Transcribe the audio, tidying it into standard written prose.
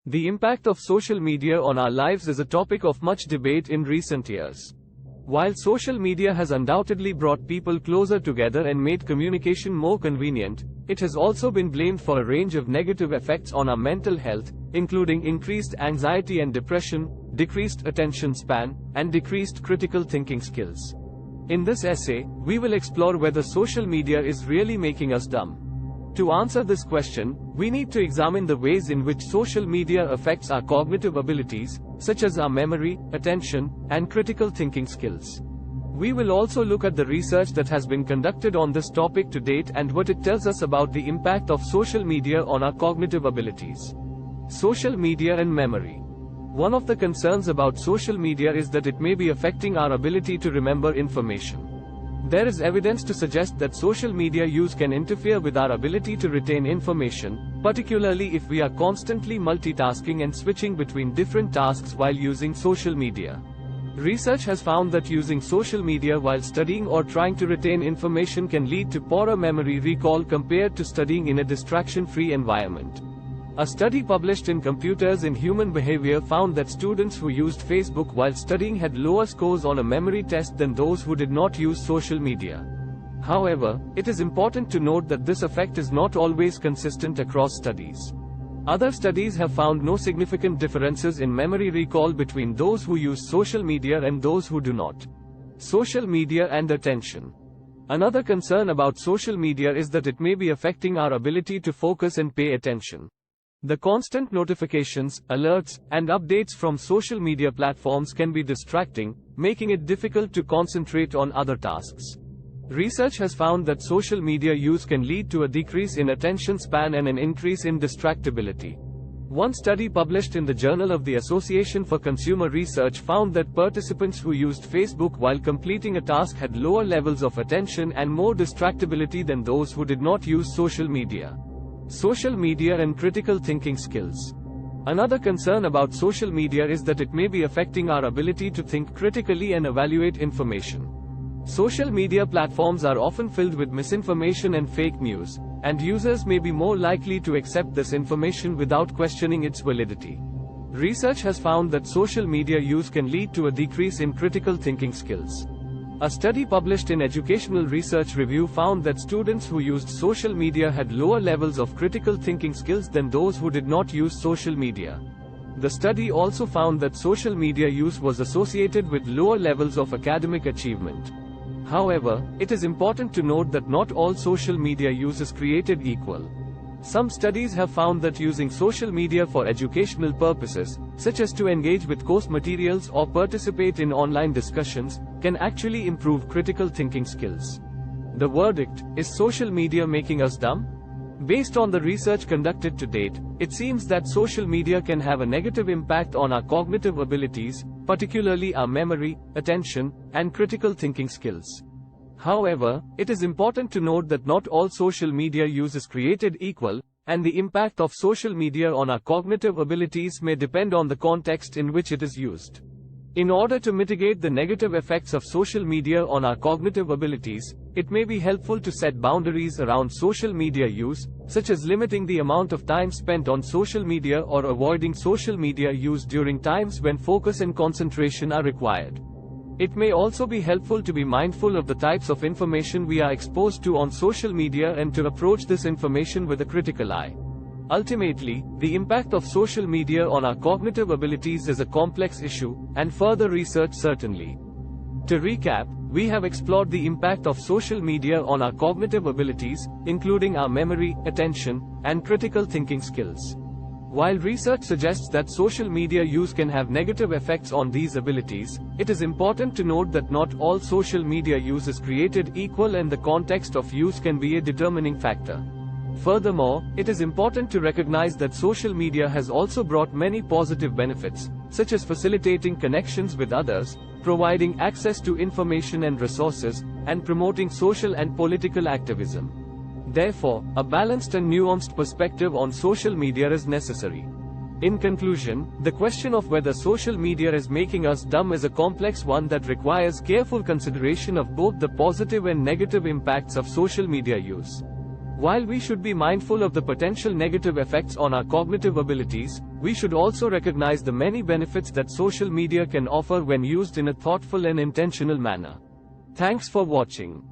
The impact of social media on our lives is a topic of much debate in recent years. While social media has undoubtedly brought people closer together and made communication more convenient, it has also been blamed for a range of negative effects on our mental health, including increased anxiety and depression, decreased attention span, and decreased critical thinking skills. In this essay, we will explore whether social media is really making us dumb. To answer this question, we need to examine the ways in which social media affects our cognitive abilities, such as our memory, attention, and critical thinking skills. We will also look at the research that has been conducted on this topic to date and what it tells us about the impact of social media on our cognitive abilities. Social media and memory. One of the concerns about social media is that it may be affecting our ability to remember information. There is evidence to suggest that social media use can interfere with our ability to retain information, particularly if we are constantly multitasking and switching between different tasks while using social media. Research has found that using social media while studying or trying to retain information can lead to poorer memory recall compared to studying in a distraction-free environment. A study published in Computers in Human Behavior found that students who used Facebook while studying had lower scores on a memory test than those who did not use social media. However, it is important to note that this effect is not always consistent across studies. Other studies have found no significant differences in memory recall between those who use social media and those who do not. Social media and attention. Another concern about social media is that it may be affecting our ability to focus and pay attention. The constant notifications, alerts, and updates from social media platforms can be distracting, making it difficult to concentrate on other tasks. Research has found that social media use can lead to a decrease in attention span and an increase in distractibility. One study published in the Journal of the Association for Consumer Research found that participants who used Facebook while completing a task had lower levels of attention and more distractibility than those who did not use social media. Social media and critical thinking skills. Another concern about social media is that it may be affecting our ability to think critically and evaluate information. Social media platforms are often filled with misinformation and fake news, and users may be more likely to accept this information without questioning its validity. Research has found that social media use can lead to a decrease in critical thinking skills. A study published in Educational Research Review found that students who used social media had lower levels of critical thinking skills than those who did not use social media. The study also found that social media use was associated with lower levels of academic achievement. However, it is important to note that not all social media use is created equal. Some studies have found that using social media for educational purposes, such as to engage with course materials or participate in online discussions, can actually improve critical thinking skills. The verdict: is social media making us dumb? Based on the research conducted to date, it seems that social media can have a negative impact on our cognitive abilities, particularly our memory, attention, and critical thinking skills. However, it is important to note that not all social media use is created equal, and the impact of social media on our cognitive abilities may depend on the context in which it is used. In order to mitigate the negative effects of social media on our cognitive abilities, it may be helpful to set boundaries around social media use, such as limiting the amount of time spent on social media or avoiding social media use during times when focus and concentration are required. It may also be helpful to be mindful of the types of information we are exposed to on social media and to approach this information with a critical eye. Ultimately, the impact of social media on our cognitive abilities is a complex issue, and further research certainly. To recap, we have explored the impact of social media on our cognitive abilities, including our memory, attention, and critical thinking skills. While research suggests that social media use can have negative effects on these abilities, it is important to note that not all social media use is created equal and the context of use can be a determining factor. Furthermore, it is important to recognize that social media has also brought many positive benefits, such as facilitating connections with others, providing access to information and resources, and promoting social and political activism. Therefore, a balanced and nuanced perspective on social media is necessary. In conclusion, the question of whether social media is making us dumb is a complex one that requires careful consideration of both the positive and negative impacts of social media use. While we should be mindful of the potential negative effects on our cognitive abilities, we should also recognize the many benefits that social media can offer when used in a thoughtful and intentional manner. Thanks for watching.